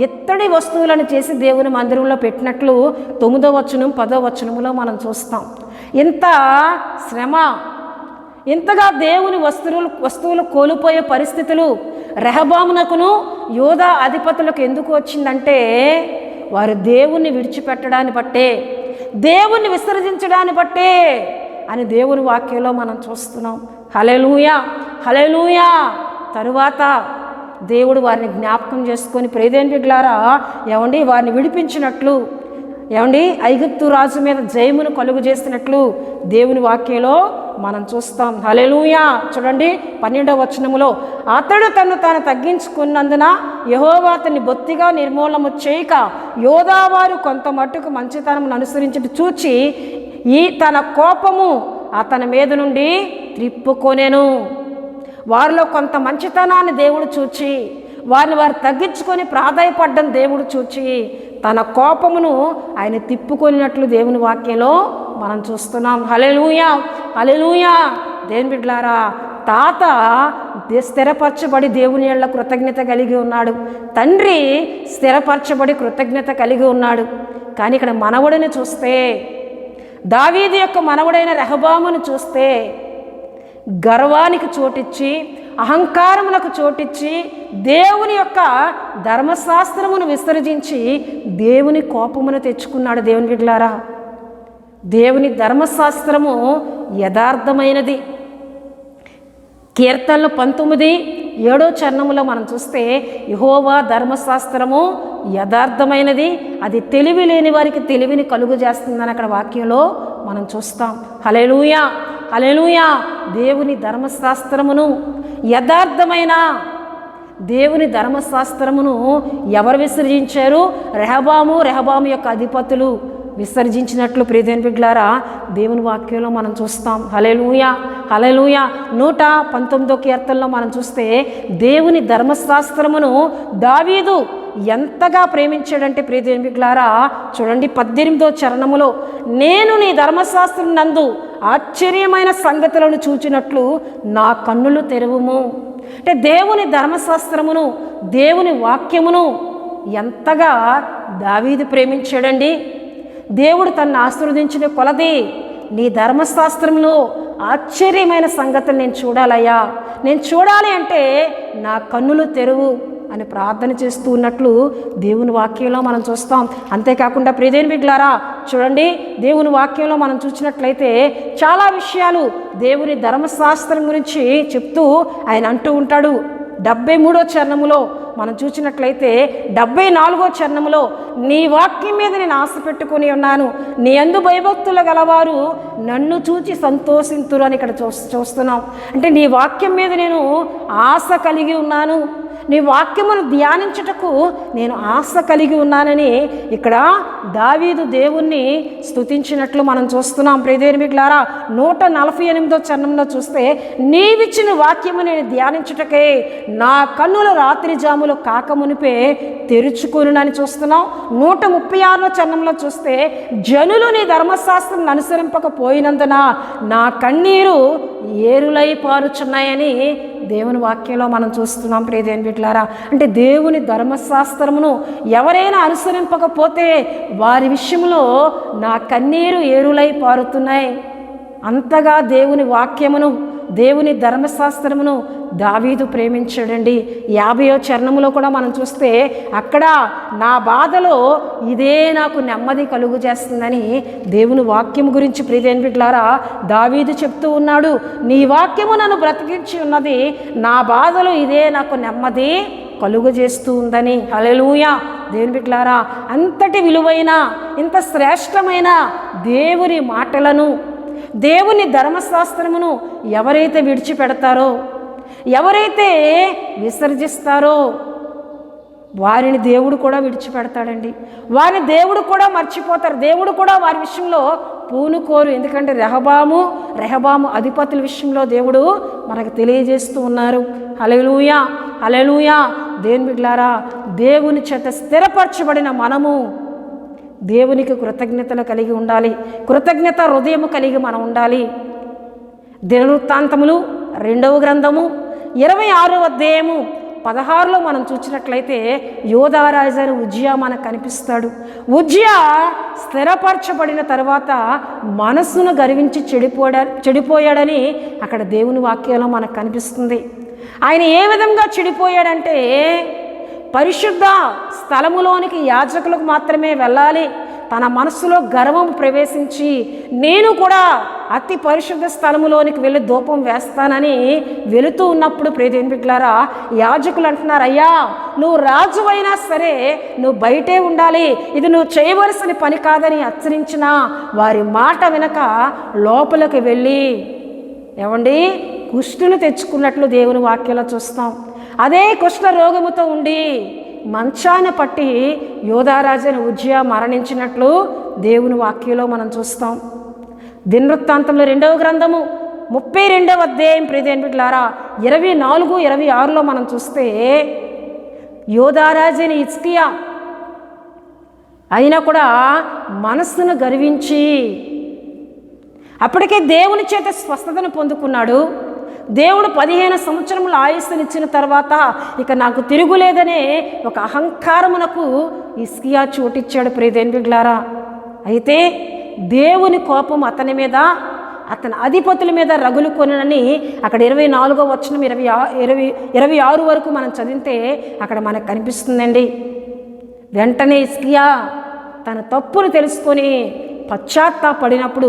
ఎత్తడి వస్తువులను చేసి దేవుని మందిరంలో పెట్టినట్లు 9వ వచనం 10వ వచనములో మనం చూస్తాం. ఇంత శ్రమ, ఇంతగా దేవుని వస్తువులు కోల్పోయే పరిస్థితులు రెహబామునకును యోధా అధిపతులకు ఎందుకు వచ్చిందంటే, వారు దేవుణ్ణి విడిచిపెట్టడాన్ని బట్టే, దేవుణ్ణి విసర్జించడాన్ని బట్టే అని దేవుని వాక్యంలో మనం చూస్తున్నాం. హల్లెలూయా, హల్లెలూయా. తరువాత దేవుడు వారిని జ్ఞాపకం చేసుకొని ప్రియదేవుని బిడ్డలారా వారిని విడిపించినట్లు ఐగుప్తు రాజు మీద జయమును కలుగు చేసినట్లు దేవుని వాక్యంలో మనం చూస్తాం. హల్లెలూయా. చూడండి 12వ వచనములో, అతడు తాను తగ్గించుకున్నందున యెహోవా అతన్ని బొత్తిగా నిర్మూలము చేయక యోధావారు కొంత మట్టుకు మంచితనమును అనుసరించి చూచి తన కోపము అతని మీద నుండి త్రిప్పుకొనెను. వారిలో కొంత మంచితనాన్ని దేవుడు చూచి వారు తగ్గించుకొని ప్రాధాయపడ్డం దేవుడు చూచి తన కోపమును ఆయన తిప్పుకొనినట్లు దేవుని వాక్యంలో మనం చూస్తున్నాం. హల్లెలూయా, హల్లెలూయా. దేవుని బిడ్డలారా, తాత స్థిరపరచబడి దేవుని యెడల కృతజ్ఞత కలిగి ఉన్నాడు. తండ్రి స్థిరపరచబడి కృతజ్ఞత కలిగి ఉన్నాడు. కానీ ఇక్కడ మనవడిని చూస్తే, దావీదు యొక్క మనవడైన రెహబామును చూస్తే గర్వానికి చోటిచ్చి, అహంకారములకు చోటిచ్చి, దేవుని యొక్క ధర్మశాస్త్రమును విసర్జించి దేవుని కోపమును తెచ్చుకున్నాడు. దేవుని బిడ్డలారా, దేవుని ధర్మశాస్త్రము యథార్థమైనది. కీర్తనలు 19:7 చరణములో మనం చూస్తే యెహోవా ధర్మశాస్త్రము యథార్థమైనది, అది తెలివి లేని వారికి తెలివిని కలుగు చేస్తుందని అక్కడ వాక్యంలో మనం చూస్తాం. హల్లెలూయా, హల్లెలూయా. దేవుని ధర్మశాస్త్రమును, యథార్థమైన దేవుని ధర్మశాస్త్రమును ఎవరు విసర్జించారు? రెహబాము యొక్క అధిపతులు విసర్జించినట్లు ప్రియదేవుని బిడ్డలారా దేవుని వాక్యంలో మనం చూస్తాం. హల్లెలూయా, హల్లెలూయా. 119వ కీర్తనలో మనం చూస్తే దేవుని ధర్మశాస్త్రమును దావీదు ఎంతగా ప్రేమించాడంటే ప్రియదేవుని బిడ్డలారా చూడండి 18వ చరణములో, నేను నీ ధర్మశాస్త్రం నందు ఆశ్చర్యమైన సంగతులను చూచినట్లు నా కన్నులు తెరువుము. అంటే దేవుని ధర్మశాస్త్రమును, దేవుని వాక్యమును ఎంతగా దావీదు ప్రేమించాడండి. దేవుడు తనను ఆశీర్వదించిన కొలది నీ ధర్మశాస్త్రంలో ఆశ్చర్యమైన సంగతులు నేను చూడాలయ్యా, నేను చూడాలి అంటే నా కన్నులు తెరువు అని ప్రార్థన చేస్తూ ఉన్నట్లు దేవుని వాక్యంలో మనం చూస్తాం. అంతేకాకుండా ప్రియదేవుని బిడ్డలారా చూడండి, దేవుని వాక్యంలో మనం చూసినట్లయితే చాలా విషయాలు దేవుని ధర్మశాస్త్రం గురించి చెప్తూ ఆయన అంటూ ఉంటాడు. 73వ చరణములో మనం చూసినట్లయితే 74వ చరణములో, నీ వాక్యం మీద నేను ఆశ పెట్టుకుని ఉన్నాను, నీ యందు భయభక్తులు గలవారు నన్ను చూచి సంతోషింతురు అని ఇక్కడ చూస్తున్నాం. అంటే నీ వాక్యం మీద నేను ఆశ కలిగి ఉన్నాను, నీ వాక్యమును ధ్యానించుటకు నేను ఆశ కలిగి ఉన్నానని ఇక్కడ దావీదు దేవుణ్ణి స్తుతించినట్లు మనం చూస్తున్నాం. ప్రియదేవుని బిడ్డలారా 148వ చరణంలో చూస్తే, నీవిచ్చిన వాక్యము నేను ధ్యానించుటకే నా కన్నులు రాత్రి జాములు కాకమునిపే తెరుచుకొనునని చూస్తున్నాం. 136వ చరణంలో చూస్తే, జనులు నీ ధర్మశాస్త్రం అనుసరింపకపోయినందున నా కన్నీరు ఏరులై పారుచున్నాయని దేవుని వాక్యంలో మనం చూస్తున్నాం. ప్రియదేవుని బిడ్డలారా, అంటే దేవుని ధర్మశాస్త్రమును ఎవరైనా అనుసరింపకపోతే వారి విషయంలో నా కన్నీరు ఏరులై పారుతున్నాయి. అంతగా దేవుని వాక్యమును, దేవుని ధర్మశాస్త్రమును దావీదు ప్రేమించాడండి. 50వ చరణములో కూడా మనం చూస్తే అక్కడ నా బాధలో ఇదే నాకు నెమ్మది కలుగు చేస్తుందని దేవుని వాక్యము గురించి ప్రియదేవుని బిడ్డలారా దావీదు చెప్తూ ఉన్నాడు. నీ వాక్యము నన్ను బ్రతికించి ఉన్నది, నా బాధలో ఇదే నాకు నెమ్మది కలుగు చేస్తూ ఉందని. హల్లెలూయా. దేవుని బిడ్డలారా, అంతటి విలువైన, ఇంత శ్రేష్టమైన దేవుని మాటలను, దేవుని ధర్మశాస్త్రమును ఎవరైతే విడిచిపెడతారో, ఎవరైతే విసర్జిస్తారో వారిని దేవుడు కూడా విడిచిపెడతాడండి. వారిని దేవుడు కూడా మర్చిపోతారు. దేవుడు కూడా వారి విషయంలో పూనుకోరు. ఎందుకంటే రెహబాము అధిపతుల విషయంలో దేవుడు మనకు తెలియజేస్తూ ఉన్నారు. హల్లెలూయా, హల్లెలూయా. దేవుని బిడ్డలారా, దేవుని చేత స్థిరపరచబడిన మనము దేవునికి కృతజ్ఞతలు కలిగి ఉండాలి. కృతజ్ఞత హృదయము కలిగి మనం ఉండాలి. దినవృత్తాంతములు 2వ గ్రంథము 26వ అధ్యాయము 16లో మనం చూసినట్లయితే యోధారాజు అని ఉజ్జియా మనకు కనిపిస్తాడు. ఉజ్జియా స్థిరపరచబడిన తర్వాత మనస్సును గర్వించి చెడిపోయాడని అక్కడ దేవుని వాక్యంలో మనకు కనిపిస్తుంది. ఆయన ఏ విధంగా చెడిపోయాడంటే, పరిశుద్ధ స్థలములోనికి యాజకులకు మాత్రమే వెళ్ళాలి. తన మనస్సులో గర్వం ప్రవేశించి నేను కూడా అతి పరిశుద్ధ స్థలములోనికి వెళ్ళి ధూపం వేస్తానని వెళుతూ ఉన్నప్పుడు ప్రియదేవుని బిడ్డలారా, యాజకులు అంటున్నారు, అయ్యా నువ్వు రాజు అయినా సరే నువ్వు బయటే ఉండాలి, ఇది నువ్వు చేయవలసిన పని కాదని హెచ్చరించిన వారి మాట వెనక లోపలికి వెళ్ళి ఏమండి కుష్టును తెచ్చుకున్నట్లు దేవుని వాక్యంలో చూస్తాం. అదే కుష్ఠ రోగముతో ఉండి మంచాన పట్టి యోధారాజు ఉజ్జియా మరణించినట్లు దేవుని వాక్యంలో మనం చూస్తాం. దినవృత్తాంతంలో 2వ గ్రంథము 32వ అధ్యాయం ప్రియదేవుని బిడ్డలారా 24, 26లో మనం చూస్తే యోధారాజు హిజ్కియా అయినా కూడా మనస్సును గర్వించి అప్పటికే దేవుని చేత స్వస్థతను పొందుకున్నాడు. దేవుడు 15 సంవత్సరముల ఆయుస్సునిచ్చిన తర్వాత ఇక నాకు తిరుగులేదనే ఒక అహంకారమునకు హిజ్కియా చోటిచ్చాడు ప్రియదేవుని బిడ్డలారా. అయితే దేవుని కోపం అతని మీద, అతని అధిపతుల మీద రగులుకొనని అక్కడ 24వ వచనం 26 వరకు మనం చదివితే అక్కడ మనకు కనిపిస్తుందండి. వెంటనే హిజ్కియా తన తప్పును తెలుసుకొని పశ్చాత్తాపడినప్పుడు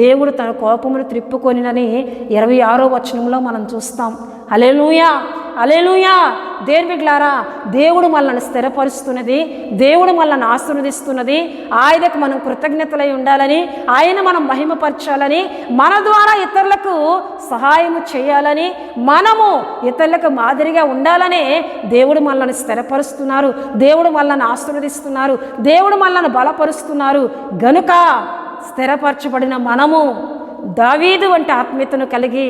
దేవుడు తన కోపమును త్రిప్పుకొనినని 26వ వచనంలో మనం చూస్తాం. హల్లెలూయా, హల్లెలూయా. దేవుని బిడ్డలారా, దేవుడు మనల్ని స్థిరపరుస్తున్నది, దేవుడు మనల్ని ఆశీర్వదిస్తున్నది. ఆయనకు మనం కృతజ్ఞతలై ఉండాలని, ఆయన మనం మహిమపరచాలని, మన ద్వారా ఇతరులకు సహాయము చేయాలని, మనము ఇతరులకు మాదిరిగా ఉండాలని దేవుడు మనల్ని స్థిరపరుస్తున్నారు, దేవుడు మనల్ని ఆశీర్వదిస్తున్నారు, దేవుడు మనల్ని బలపరుస్తున్నారు. గనుక స్థిరపరచబడిన మనము దావీదు వంటి ఆత్మీయతను కలిగి,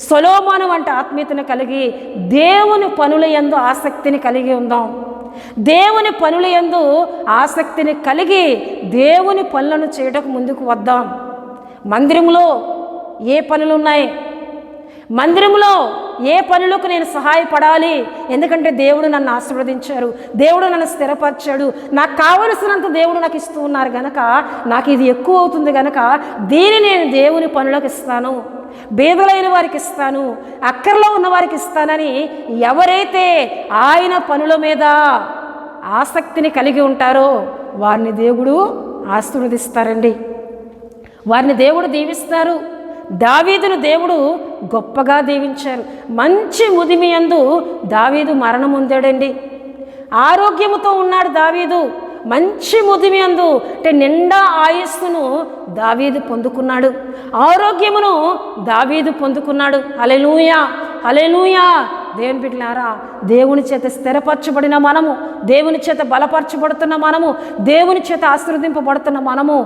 సొలొమోను వంటి ఆత్మీయతను కలిగి దేవుని పనుల యందు ఆసక్తిని కలిగి ఉందాం. దేవుని పనుల యందు ఆసక్తిని కలిగి దేవుని పనులను చేయడానికి ముందుకు వద్దాం. మందిరంలో ఏ పనులు ఉన్నాయి? మందిరంలో ఏ పనులకు నేను సహాయపడాలి? ఎందుకంటే దేవుడు నన్ను ఆశీర్వదించారు, దేవుడు నన్ను స్థిరపరిచాడు, నాకు కావలసినంత దేవుడు నాకు ఇస్తూ ఉన్నారు గనక నాకు ఇది ఎక్కువ అవుతుంది గనక దీన్ని నేను దేవుని పనులకు ఇస్తాను, బేదలైన వారికి ఇస్తాను, అక్కర్లో ఉన్న వారికి ఇస్తానని ఎవరైతే ఆయన పనుల మీద ఆసక్తిని కలిగి ఉంటారో వారిని దేవుడు ఆశీర్వదిస్తారండి, వారిని దేవుడు దీవిస్తారు. దావీదును దేవుడు గొప్పగా దీవించారు. మంచి ముదిమి యందు దావీదు మరణం పొందాడండి. ఆరోగ్యముతో ఉన్నాడు దావీదు. మంచి ముదిమి యందు అంటే నిండా ఆయుస్సును దావీదు పొందుకున్నాడు, ఆరోగ్యమును దావీదు పొందుకున్నాడు. హల్లెలూయా, హల్లెలూయా. దేవుని బిడ్డలారా, దేవుని చేత స్థిరపరచబడిన మనము, దేవుని చేత బలపరచబడుతున్న మనము, దేవుని చేత ఆశీర్వదింపబడుతున్న మనము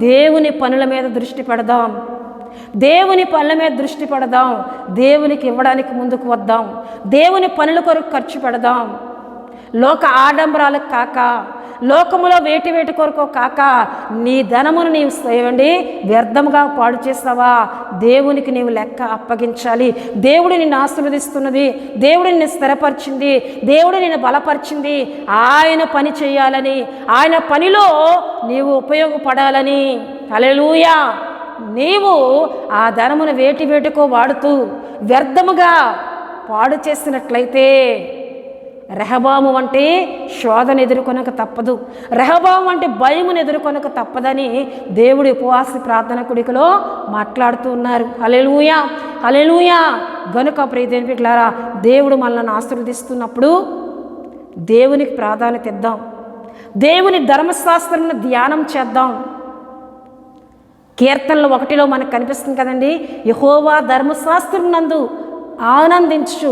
దేవుని పనుల మీద దృష్టి పెడదాం, దేవుని పనుల మీద దృష్టి పెడదాం, దేవునికి ఇవ్వడానికి ముందుకు వద్దాం, దేవుని పనుల కొరకు ఖర్చు పెడదాం. లోక ఆడంబరాలకు కాక, లోకములో వేటి కొరకు కాక నీ ధనమును నీవు సేవండి వ్యర్థముగా పాడు చేస్తావా? దేవునికి నీవు లెక్క అప్పగించాలి. దేవుడు నిన్ను ఆశీర్వదిస్తున్నది, దేవుడు నిన్ను స్థిరపరిచింది, దేవుడు నిన్ను బలపరిచింది ఆయన పని చేయాలని, ఆయన పనిలో నీవు ఉపయోగపడాలని. హల్లెలూయా. నీవు ఆ ధనమును వేటికో వాడుతూ వ్యర్థముగా పాడు చేసినట్లయితే రెహబాము వంటి శోధన ఎదుర్కొనక తప్పదు, రెహబాము వంటి భయమును ఎదుర్కొనక తప్పదని దేవుడి ఉపవాస ప్రార్థన కుడికలో మాట్లాడుతూ ఉన్నారు. హల్లెలూయా, హల్లెలూయా. గనుక ప్రియదేవుని బిడ్డలారా, దేవుడు మనల్ని ఆశీర్వదిస్తున్నప్పుడు దేవునికి ప్రాధాన్యత ఇద్దాం, దేవుని ధర్మశాస్త్రంను ధ్యానం చేద్దాం. కీర్తనలు 1లో మనకు కనిపిస్తుంది కదండి, యెహోవా ధర్మశాస్త్రం నందు ఆనందించు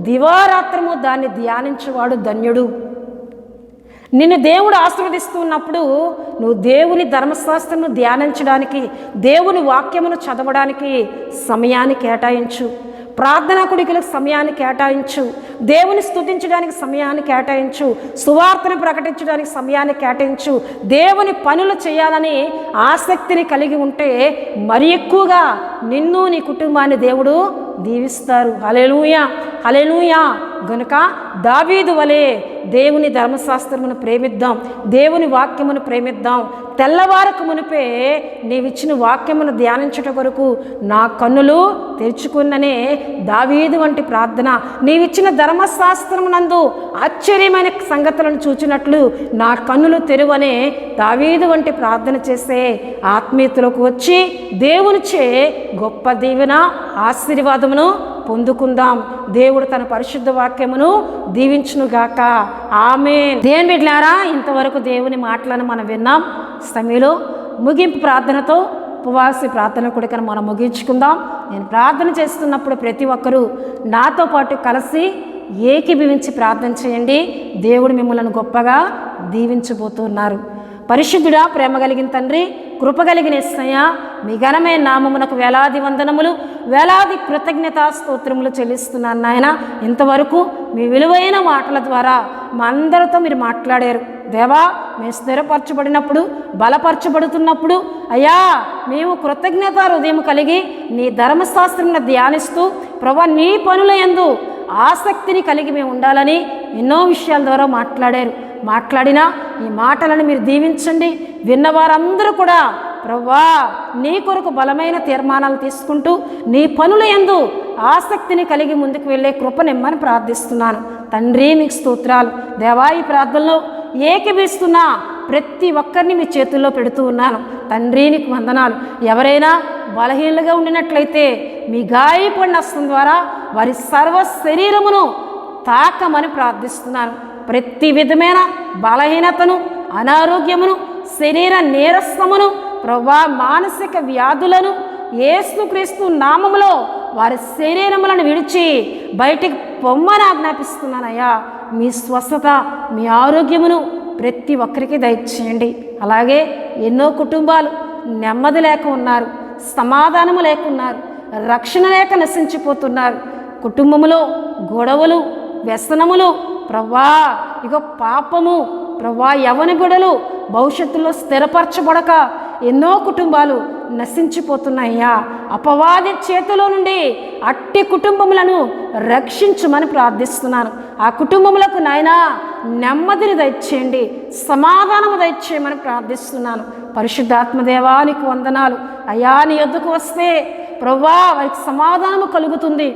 దివారాత్రము దాన్ని ధ్యానించువాడు ధన్యుడు. నిన్ను దేవుడు ఆశీర్వదిస్తున్నప్పుడు నువ్వు దేవుని ధర్మశాస్త్రమును ధ్యానించడానికి, దేవుని వాక్యమును చదవడానికి సమయాన్ని కేటాయించు. ప్రార్థనా కుడికలకు సమయాన్ని కేటాయించు. దేవుని స్తుతించడానికి సమయాన్ని కేటాయించు. సువార్తను ప్రకటించడానికి సమయాన్ని కేటాయించు. దేవుని పనులు చేయాలని ఆసక్తిని కలిగి ఉంటే మరి ఎక్కువగా నిన్ను నీ కుటుంబాన్ని దేవుడు దీవిస్తారు. హల్లెలూయా, హల్లెలూయా. గనుక దావీదు వలె దేవుని ధర్మశాస్త్రమును ప్రేమిద్దాం, దేవుని వాక్యమును ప్రేమిద్దాం. తెల్లవారకు మునిపే నీవిచ్చిన వాక్యమును ధ్యానించుట కొరకు నా కన్నులు తెరుచుకున్ననే దావీదు వంటి ప్రార్థన. నీవిచ్చిన ధర్మశాస్త్రమునందు ఆశ్చర్యమైన సంగతులను చూచినట్లు నా కన్నులు తెరువనే దావీదు వంటి ప్రార్థన చేసే ఆత్మీయతలోకి వచ్చి దేవునిచే గొప్ప దీవెన ఆశీర్వాదమును పొందుకుందాం. దేవుడు తన పరిశుద్ధ వాక్యమును దీవించునుగాక. ఆమేన్. దేవుని బిడ్డలారా, ఇంతవరకు దేవుని మాటలను మనం విన్నాం. సమయంలో ముగింపు ప్రార్థనతో ఉపవాస ప్రార్థన కూడా మనం ముగించుకుందాం. నేను ప్రార్థన చేస్తున్నప్పుడు ప్రతి ఒక్కరూ నాతో పాటు కలిసి ఏకీభవించి ప్రార్థన చేయండి. దేవుడు మిమ్మల్ని గొప్పగా దీవించబోతున్నారు. పరిశుద్ధుడా, ప్రేమ కలిగిన తండ్రి, కృప కలిగిన యేసయ్య, మీ ఘనమైన నామమునకు వేలాది వందనములు, వేలాది కృతజ్ఞతా స్తోత్రములు చెల్లిస్తున్నాను నాయన. ఇంతవరకు మీ విలువైన మాటల ద్వారా మా అందరితో మీరు మాట్లాడారు దేవా. మేము స్థిరపరచబడినప్పుడు, బలపరచబడుతున్నప్పుడు అయ్యా, మేము కృతజ్ఞత హృదయం కలిగి నీ ధర్మశాస్త్రంను ధ్యానిస్తూ ప్రభా నీ పనుల యందు ఆసక్తిని కలిగి మేము ఉండాలని ఎన్నో విషయాల ద్వారా మాట్లాడిన ఈ మాటలను మీరు దీవించండి. విన్నవారందరూ కూడా ప్రభువా నీ కొరకు బలమైన తీర్మానాలు తీసుకుంటూ నీ పనుల యందు ఆసక్తిని కలిగి ముందుకు వెళ్ళే కృపనిమ్మని ప్రార్థిస్తున్నాను తండ్రి. మీకు స్తోత్రాలు దేవా. ఈ ప్రార్థనలో ఏకీభవిస్తున్న ప్రతి ఒక్కరిని మీ చేతుల్లో పెడుతూ ఉన్నాను తండ్రి. నీకు వందనాలు. ఎవరైనా బలహీనలుగా ఉండినట్లయితే మీ గాయపడిన హస్తం ద్వారా వారి సర్వ శరీరమును తాకమని ప్రార్థిస్తున్నాను. ప్రతి విధమైన బలహీనతను, అనారోగ్యమును, శరీర నీరసమును, ప్రభువా మానసిక వ్యాధులను యేసుక్రీస్తు నామములో వారి శరీరములను విడిచి బయటికి పొమ్మని ఆజ్ఞాపిస్తున్నానయ్యా. మీ స్వస్థత, మీ ఆరోగ్యమును ప్రతి ఒక్కరికి దయచేయండి. అలాగే ఎన్నో కుటుంబాలు నెమ్మది లేక ఉన్నారు, సమాధానము లేకున్నారు, రక్షణ లేక నశించిపోతున్నారు. కుటుంబములో గొడవలు, వ్యసనములు ప్రవ్వా, ఇక పాపము ప్రవ్వా, యవన బిడలు భవిష్యత్తులో స్థిరపరచబడక ఎన్నో కుటుంబాలు నశించిపోతున్నాయ్యా. అపవాది చేతిలో నుండి అట్టి కుటుంబములను రక్షించమని ప్రార్థిస్తున్నాను. ఆ కుటుంబములకు నాయనా నెమ్మదిని దయచేయండి, సమాధానము దయచేయమని ప్రార్థిస్తున్నాను. పరిశుద్ధాత్మదేవా నీకు వందనాలు అయ్యా. నీ యొద్దకు వస్తే ప్రభువా వారికి సమాధానము కలుగుతుంది,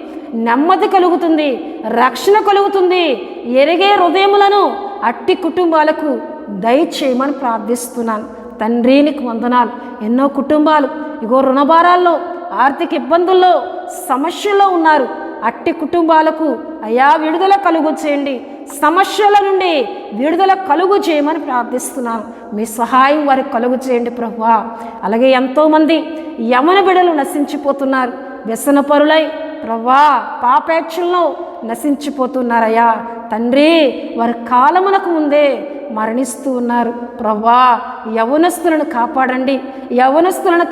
నెమ్మది కలుగుతుంది, రక్షణ కలుగుతుంది. ఎరిగే హృదయములను అట్టి కుటుంబాలకు దయచేయమని ప్రార్థిస్తున్నాను తండ్రి. నీకు వందనాలు. ఎన్నో కుటుంబాలు ఇగో రుణభారాల్లో, ఆర్థిక ఇబ్బందుల్లో, సమస్యల్లో ఉన్నారు. అట్టి కుటుంబాలకు అయ్యా విడుదల కలుగు చేయండి, సమస్యల నుండి విడుదల కలుగు చేయమని ప్రార్థిస్తున్నాను. మీ సహాయం వారికి కలుగు చేయండి ప్రభువా. అలాగే ఎంతోమంది యమన బిడలు నశించిపోతున్నారు, వ్యసనపరులై ప్రభువా పాపేక్షల్లో నశించిపోతున్నారయ్యా తండ్రి. వారి కాలమునకు ముందే మరణిస్తూ ఉన్నారు ప్రభువా. యవనస్తులను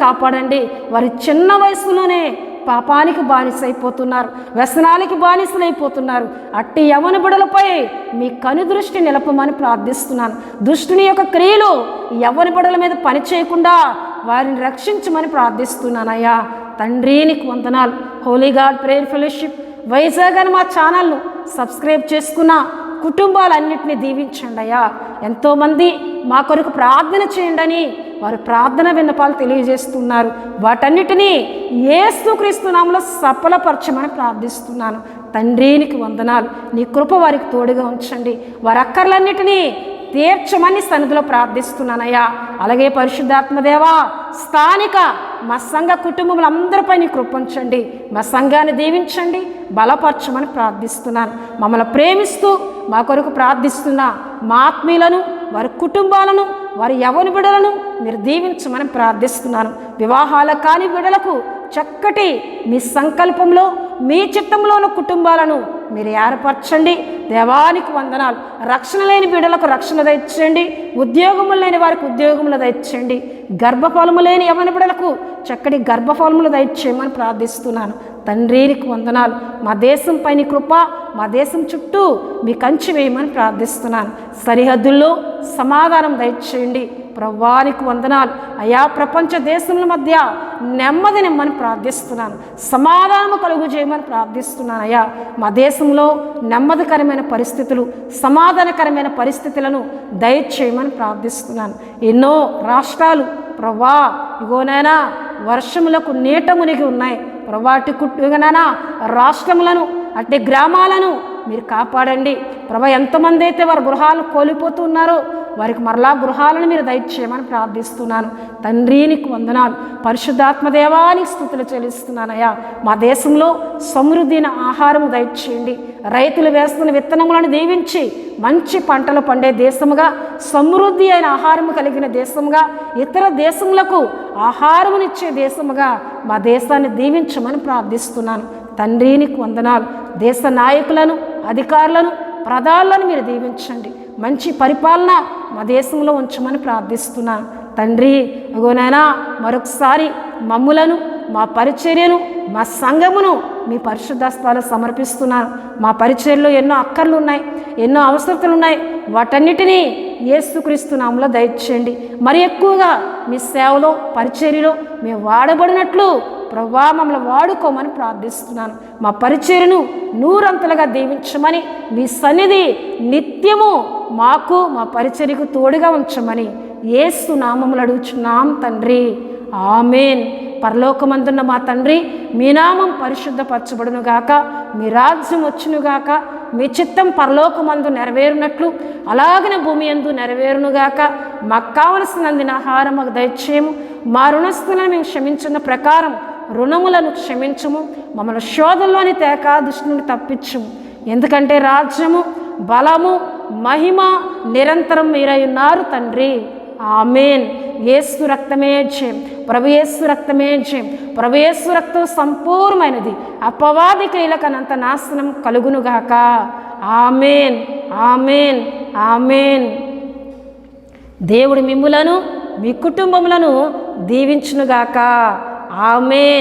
కాపాడండి. వారి చిన్న వయసులోనే పాపానికి బానిసైపోతున్నారు, వ్యసనానికి బానిసలైపోతున్నారు. అట్టి యవన బిడలపై మీ కనుదృష్టి నిలపమని ప్రార్థిస్తున్నాను. దుష్టుని యొక్క క్రియలు యవన బిడల మీద పని చేయకుండా వారిని రక్షించమని ప్రార్థిస్తున్నానయ్యా తండ్రి. నీకు వందనాలు. Holi God prayer fellowship Vizag అని మా ఛానల్ను సబ్స్క్రైబ్ చేసుకున్న కుటుంబాలన్నింటినీ దీవించండి అయ్యా. ఎంతోమంది మా కొరకు ప్రార్థన చేయండి వారు ప్రార్థన విన్నపాలు తెలియజేస్తున్నారు. వాటన్నిటినీ యేసుక్రీస్తు నామములో సఫలపరచమని ప్రార్థిస్తున్నాను తండ్రి. నీకు వందనాలు. నీ కృప వారికి తోడుగా ఉంచండి. వారి అక్కర్లన్నిటినీ తీర్చమని సన్నిధిలో ప్రార్థిస్తున్నానయ్యా. అలాగే పరిశుద్ధాత్మదేవా స్థానిక మా సంఘ కుటుంబములందరిపై నీ కృప ఉంచండి. మా సంఘాన్ని దీవించండి, బలపరచమని ప్రార్థిస్తున్నాను. మమ్మల్ని ప్రేమిస్తూ మా కొరకు ప్రార్థిస్తున్న మా ఆత్మీయులను, వారి కుటుంబాలను, వారి యవన బిడలను మీరు దీవించమని ప్రార్థిస్తున్నాను. వివాహాల కాని బిడలకు చక్కటి మీ సంకల్పంలో, మీ చిత్తంలో ఉన్న కుటుంబాలను మీరు ఏర్పరచండి. దేవానికి వందనాలు. రక్షణ లేని బిడ్డలకు రక్షణ దయచేయండి. ఉద్యోగములు లేని వారికి ఉద్యోగములు దయచేయండి. గర్భఫలము లేని యవ్వన బిడ్డలకు చక్కటి గర్భఫలములు దయచేయమని ప్రార్థిస్తున్నాను. తండ్రికి వందనాలు. మా దేశం పైన కృప, మా దేశం చుట్టూ మీ కంచి వేయమని ప్రార్థిస్తున్నాను. సరిహద్దుల్లో సమాధానం దయచేయండి. ప్రభువానికి వందనాలు. అయా ప్రపంచ దేశముల మధ్య నెమ్మది నిమ్మని ప్రార్థిస్తున్నాను. సమాధానము కలుగు చేయమని ప్రార్థిస్తున్నాను. అయ్యా మా దేశంలో నెమ్మదికరమైన పరిస్థితులు, సమాధానకరమైన పరిస్థితులను దయచేయమని ప్రార్థిస్తున్నాను. ఎన్నో రాష్ట్రాలు ప్రభా ఇగోనైనా వర్షములకు నీట మునిగి ఉన్నాయి. ప్రభాటి కుట్టుగానైనా రాష్ట్రములను అట్టి గ్రామాలను మీరు కాపాడండి. ప్రభా ఎంతమంది అయితే వారి గృహాలను కోల్పోతున్నారో వారికి మరలా గృహాలను మీరు దయచేయమని ప్రార్థిస్తున్నాను. తండ్రికి వందనాలు. పరిశుద్ధాత్మ దేవానికి స్తుతులు చెల్లిస్తున్నానయ్యా. మా దేశంలో సమృద్ధైన ఆహారము దయచేయండి. రైతులు వేస్తున్న విత్తనములను దీవించి మంచి పంటలు పండే దేశముగా, సమృద్ధి అయిన ఆహారము కలిగిన దేశముగా, ఇతర దేశములకు ఆహారమునిచ్చే దేశముగా మా దేశాన్ని దీవించమని ప్రార్థిస్తున్నాను. తండ్రికి వందనాలు. దేశ నాయకులను, అధికారులను, ప్రధానులను మీరు దీవించండి. మంచి పరిపాలన మా దేశంలో ఉంచమని ప్రార్థిస్తున్నాను. తండ్రి అగోనైనా మరొకసారి మమ్ములను, మా పరిచర్యను, మా సంఘమును మీ పరిశుద్ధస్థాలు సమర్పిస్తున్నాను. మా పరిచర్యలో ఎన్నో అక్కర్లు ఉన్నాయి, ఎన్నో అవసరతలు ఉన్నాయి. వాటన్నిటినీ యేసుక్రీస్తు నామములో దయచేయండి. మరి ఎక్కువగా మీ సేవలో, పరిచర్యలో మేము వాడబడినట్లు ప్రభువా మమ్మల్ని వాడుకోమని ప్రార్థిస్తున్నాను. మా పరిచర్యను నూరంతలుగా దీవించమని, మీ సన్నిధి నిత్యము మాకు, మా పరిచర్యకు తోడుగా ఉంచమని యేసు నామములో అడుగుచున్నాం తండ్రి. ఆమేన్. పరలోకమందున్న మా తండ్రి, మీ నామం పరిశుద్ధపరచబడునుగాక, మీ రాజ్యం వచ్చునుగాక, మీ చిత్తం పరలోకమందు నెరవేరునట్లు అలాగనే భూమి యందు నెరవేరునుగాక. మాకు కావలసినందున ఆహారం మాకు దయచేయము. మా రుణస్థులను మేము క్షమించిన ప్రకారం రుణములను క్షమించము. మమ్మల్ని శోధనలోని తేక దృష్టి నుండి తప్పించము. ఎందుకంటే రాజ్యము, బలము, మహిమ నిరంతరం మీరై ఉన్నారు తండ్రి. ఆమేన్. యేసు రక్తమే జయం. ప్రభు యేసు రక్తమే జయం. ప్రభు యేసు రక్తం సంపూర్ణమైనది. అపవాది క్రియలకనంత నాశనం కలుగునుగాక. ఆమేన్. ఆమేన్. ఆమేన్. దేవుడు మిమ్ములను, మీ కుటుంబములను దీవించునుగాక. ఆమేన్.